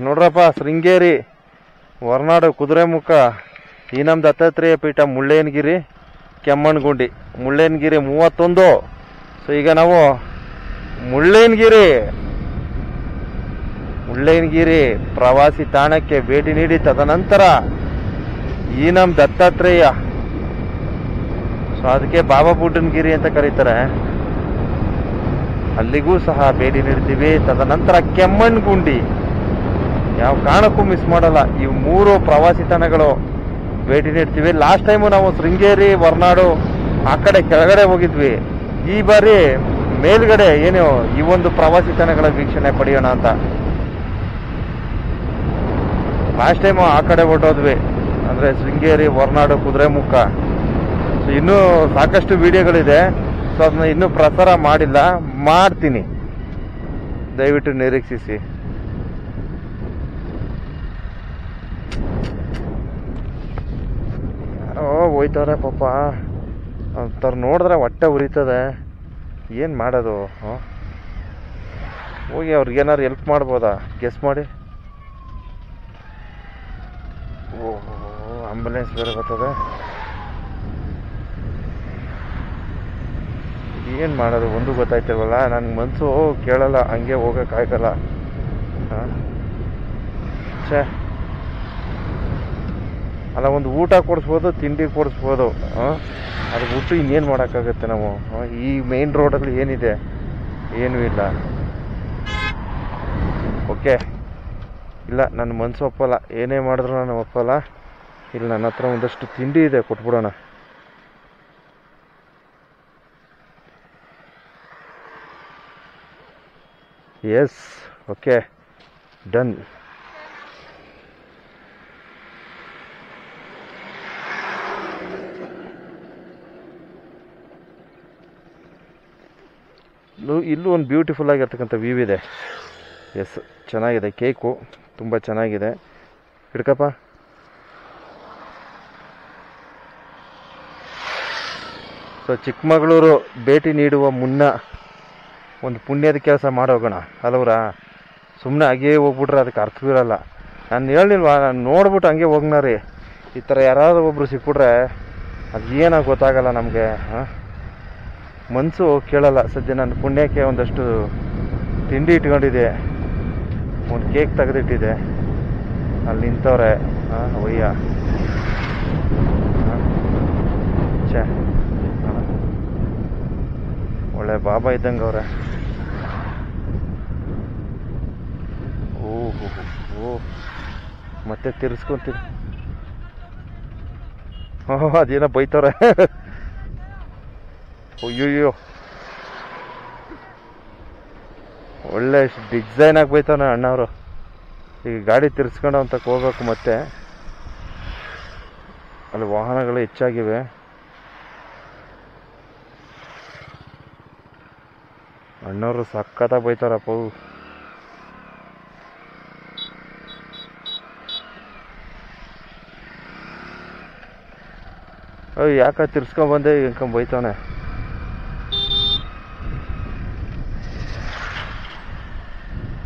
ನೋಡ್ರಪ್ಪ, ಶೃಂಗೇರಿ ಹೊರನಾಡು ಕುದುರೆಮುಖ ಈ ನಮ್ಮ ದತ್ತಾತ್ರೇಯ ಪೀಠ ಮುಳ್ಳಯ್ಯನಗಿರಿ ಕೆಮ್ಮಣ್ಣಗುಂಡಿ ಮುಳ್ಳಯ್ಯನಗಿರಿ 31. ಸೊ ಈಗ ನಾವು ಮುಳ್ಳಯ್ಯನಗಿರಿ ಪ್ರವಾಸಿ ತಾಣಕ್ಕೆ ಭೇಟಿ ನೀಡಿ ತದನಂತರ ಈ ನಮ್ಮ ದತ್ತಾತ್ರೇಯ, ಸೊ ಅದಕ್ಕೆ ಬಾಬಾ ಬುಡ್ಡನಗಿರಿ ಅಂತ ಕರೀತಾರೆ, ಅಲ್ಲಿಗೂ ಸಹ ಭೇಟಿ ನೀಡ್ತೀವಿ. ತದನಂತರ ಕೆಮ್ಮಣ್ಣಗುಂಡಿ ಯಾವ ಕಾರಣಕ್ಕೂ ಮಿಸ್ ಮಾಡಲ್ಲ. ಈ 3 ಪ್ರವಾಸಿ ತಾಣಗಳು ಭೇಟಿ ನೀಡ್ತೀವಿ. ಲಾಸ್ಟ್ ಟೈಮು ನಾವು ಶೃಂಗೇರಿ ಹೊರನಾಡು ಆ ಕಡೆ ಕೆಳಗಡೆ ಹೋಗಿದ್ವಿ. ಈ ಬಾರಿ ಮೇಲ್ಗಡೆ ಏನು ಈ ಒಂದು ಪ್ರವಾಸಿ ತಾಣಗಳ ವೀಕ್ಷಣೆ ಪಡೆಯೋಣ ಅಂತ. ಲಾಸ್ಟ್ ಟೈಮು ಆ ಕಡೆ ಹೊರಟೋದ್ವಿ, ಅಂದ್ರೆ ಶೃಂಗೇರಿ ಹೊರನಾಡು ಕುದುರೆಮುಖ. ಸೊ ಇನ್ನೂ ಸಾಕಷ್ಟು ವಿಡಿಯೋಗಳಿದೆ, ಸೊ ಅದನ್ನ ಇನ್ನೂ ಪ್ರಸಾರ ಮಾಡಿಲ್ಲ, ಮಾಡ್ತೀನಿ, ದಯವಿಟ್ಟು ನಿರೀಕ್ಷಿಸಿ. ಯಾರೋ ಹೋಯ್ತವ್ರೆ ಪಾಪ, ಅಂಥವ್ರು ನೋಡಿದ್ರೆ ಹೊಟ್ಟೆ ಉರಿತದೆ. ಏನು ಮಾಡೋದು? ಹೋಗಿ ಅವ್ರಿಗೇನಾದ್ರು ಹೆಲ್ಪ್ ಮಾಡ್ಬೋದಾ? ಗೆಸ್ ಮಾಡಿ. ಓಹೋ, ಆಂಬುಲೆನ್ಸ್ ಬೇರೆ ಬರ್ತದೆ. ಏನು ಮಾಡೋದು ಒಂದು ಗೊತ್ತಾಯ್ತಿಲ್ವಲ್ಲ. ನನಗೆ ಮನಸ್ಸು ಕೇಳಲ್ಲ, ಹಂಗೆ ಹೋಗೋಕ್ಕಾಗಲ್ಲ. ಛೇ, ಅಲ್ಲ, ಒಂದು ಊಟ ಕೊಡಿಸ್ಬೋದು, ತಿಂಡಿ ಕೊಡಿಸ್ಬೋದು, ಅದು ಬಿಟ್ಟು ಇನ್ನೇನು ಮಾಡೋಕ್ಕಾಗತ್ತೆ ನಾವು? ಈ ಮೇನ್ ರೋಡಲ್ಲಿ ಏನಿದೆ? ಏನೂ ಇಲ್ಲ. ಓಕೆ, ಇಲ್ಲ, ನನ್ನ ಮನಸ್ಸು ಒಪ್ಪಲ್ಲ, ಏನೇ ಮಾಡಿದ್ರು ನಾನು ಒಪ್ಪಲ್ಲ. ಇಲ್ಲ, ನನ್ನ ಹತ್ರ ಒಂದಷ್ಟು ತಿಂಡಿ ಇದೆ, ಕೊಟ್ಬಿಡೋಣ. S, okay, done. ಇಲ್ಲೂ ಒಂದು ಬ್ಯೂಟಿಫುಲ್ ಆಗಿರ್ತಕ್ಕಂಥ ವ್ಯೂ ಇದೆ. ಎಸ್, ಚೆನ್ನಾಗಿದೆ. ಕೇಕು ತುಂಬ ಚೆನ್ನಾಗಿದೆ. ಹಿಡ್ಕಪ್ಪ. ಸೊ ಚಿಕ್ಕಮಗಳೂರು ಭೇಟಿ ನೀಡುವ ಮುನ್ನ ಒಂದು ಪುಣ್ಯದ ಕೆಲಸ ಮಾಡೋಗೋಣ ಅಲ್ಲವ್ರಾ? ಸುಮ್ಮನೆ ಹಾಗೇ ಹೋಗ್ಬಿಟ್ರೆ ಅದಕ್ಕೆ ಅರ್ಥವಿರಲ್ಲ. ನಾನು ಹೇಳಿಲ್ವಾ, ನಾನು ನೋಡ್ಬಿಟ್ಟು ಹಂಗೆ ಹೋಗ್ನ ರೀ. ಈ ಥರ ಯಾರಾದರೂ ಒಬ್ಬರು ಸಿಕ್ಬಿಟ್ರೆ ಅದು ಏನಾಗಿ ಗೊತ್ತಾಗಲ್ಲ ನಮಗೆ. ಮನಸ್ಸು ಕೇಳಲ್ಲ. ಸದ್ಯ ನನ್ನ ಪುಣ್ಯಕ್ಕೆ ಒಂದಷ್ಟು ತಿಂಡಿ ಇಟ್ಕೊಂಡಿದೆ, ಒಂದು ಕೇಕ್ ತೆಗೆದಿಟ್ಟಿದೆ. ಅಲ್ಲಿ ನಿಂತವ್ರೆ ಒಯ್ಯ. ಛೇ, ಒಳ್ಳೆ ಬಾಬಾ ಇದ್ದಂಗೆ ಅವ್ರೆ. ಓಹೋ, ಮತ್ತೆ ತಿರ್ಸ್ಕೊಂತೀರಿ. ಅದೇನೋ ಬೈತವ್ರೆ. ಅಯ್ಯೋ, ಒಳ್ಳೆ ಡಿಸೈನ್ ಆಗಿ ಬೈತಾನೆ ಅಣ್ಣವರು. ಈಗ ಗಾಡಿ ತಿರ್ಸ್ಕೊಂಡು ಅಂತ ಹೋಗ್ಬೇಕು. ಮತ್ತೆ ಅಲ್ಲಿ ವಾಹನಗಳು ಹೆಚ್ಚಾಗಿವೆ. ಅಣ್ಣವರು ಸಖತ್ತಾಗಿ ಬೈತಾರಪ್ಪ. ಯಾಕ ತಿರ್ಸ್ಕೊಂಡ್ಬಂದೆ ಹಿಂಕೊಂಡ್ ಬೈತಾನೆ.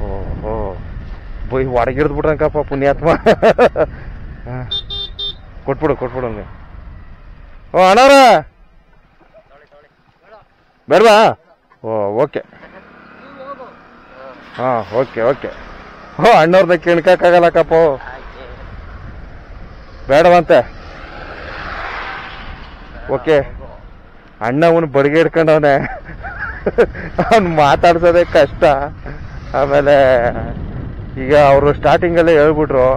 ಓಹೋ, ಬೈ ಹೊರಗಿಡ್ದು ಬಿಟ್ರಂಕಪ್ಪ ಪುಣ್ಯಾತ್ಮ. ಕೊಟ್ಬಿಡು ಹಂಗೆ. ಅಣ್ಣವ್ರ ಬೇಡವಾ? Okay, okay. ಅಣ್ಣವ್ರನ್ನ ಕೇಳ್ಕಾಗಲ್ಲಕ್ಕಪ್ಪ, ಬೇಡವಂತೆ. ಓಕೆ, ಅಣ್ಣ ಅವನು ಬಡಿಗೆ ಹಿಡ್ಕೊಂಡವನೆ, ಅವನು ಮಾತಾಡ್ಸೋದೇ ಕಷ್ಟ. ಆಮೇಲೆ ಈಗ ಅವರು ಸ್ಟಾರ್ಟಿಂಗಲ್ಲೇ ಹೇಳ್ಬಿಟ್ರು.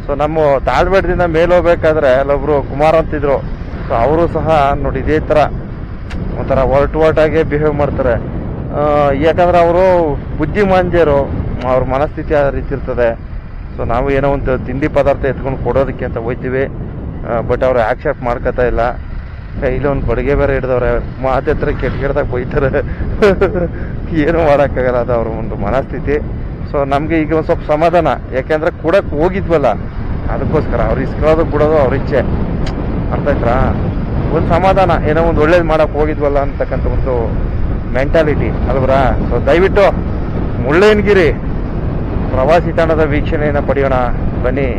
ಸೊ ನಮ್ಮ ತಾಳ್ಬೇಟದಿಂದ ಮೇಲೆ ಹೋಗ್ಬೇಕಾದ್ರೆ ಅಲ್ಲೊಬ್ರು ಕುಮಾರ್ ಅಂತಿದ್ರು. ಸೊ ಅವರು ಸಹ ನೋಡಿ ಇದೇ ಥರ ಒಂಥರ ಒರಟಾಗೆ ಬಿಹೇವ್ ಮಾಡ್ತಾರೆ. ಯಾಕಂದ್ರೆ ಅವರು ಬುದ್ಧಿಮಾಂದ್ಯರು, ಅವ್ರ ಮನಸ್ಥಿತಿ ಆ ರೀತಿ ಇರ್ತದೆ. ಸೊ ನಾವು ಏನೋ ಒಂದು ತಿಂಡಿ ಪದಾರ್ಥ ಎತ್ಕೊಂಡು ಕೊಡೋದಕ್ಕೆ ಅಂತ ಹೋಯ್ತೀವಿ, ಬಟ್ ಅವರು ಆಕ್ಸೆಪ್ಟ್ ಮಾಡ್ಕೋತಾ ಇಲ್ಲ. ಕೈಲಿ ಒಂದು ಬಡಿಗೆ ಬೇರೆ ಹಿಡ್ದವ್ರೆ, ಮಾತೆತ್ರ ಕೆಟ್ಟದಾಗ ಬೈತಾರೆ. ಏನೂ ಮಾಡೋಕ್ಕಾಗಲ್ಲ, ಅದು ಅವ್ರ ಒಂದು ಮನಸ್ಥಿತಿ. ಸೊ ನಮಗೆ ಈಗ ಒಂದು ಸ್ವಲ್ಪ ಸಮಾಧಾನ, ಯಾಕೆಂದ್ರೆ ಕೊಡಕ್ಕೆ ಹೋಗಿದ್ವಲ್ಲ, ಅದಕ್ಕೋಸ್ಕರ ಅವ್ರು ಇಸ್ಕೊಳ್ಳೋದು ಬಿಡೋದು ಅವ್ರ ಇಚ್ಛೆ. ಅರ್ಥ ಆಯ್ತಾ? ಒಂದು ಸಮಾಧಾನ, ಏನೋ ಒಂದು ಒಳ್ಳೇದು ಮಾಡಕ್ಕೆ ಹೋಗಿದ್ವಲ್ಲ ಅಂತಕ್ಕಂಥ ಒಂದು ಮೆಂಟಾಲಿಟಿ ಅಲ್ವರಾ? ಸೊ ದಯವಿಟ್ಟು ಮುಳ್ಳಯ್ಯನಗಿರಿ ಪ್ರವಾಸಿ ತಾಣದ ವೀಕ್ಷಣೆಯನ್ನು ಪಡೆಯೋಣ ಬನ್ನಿ.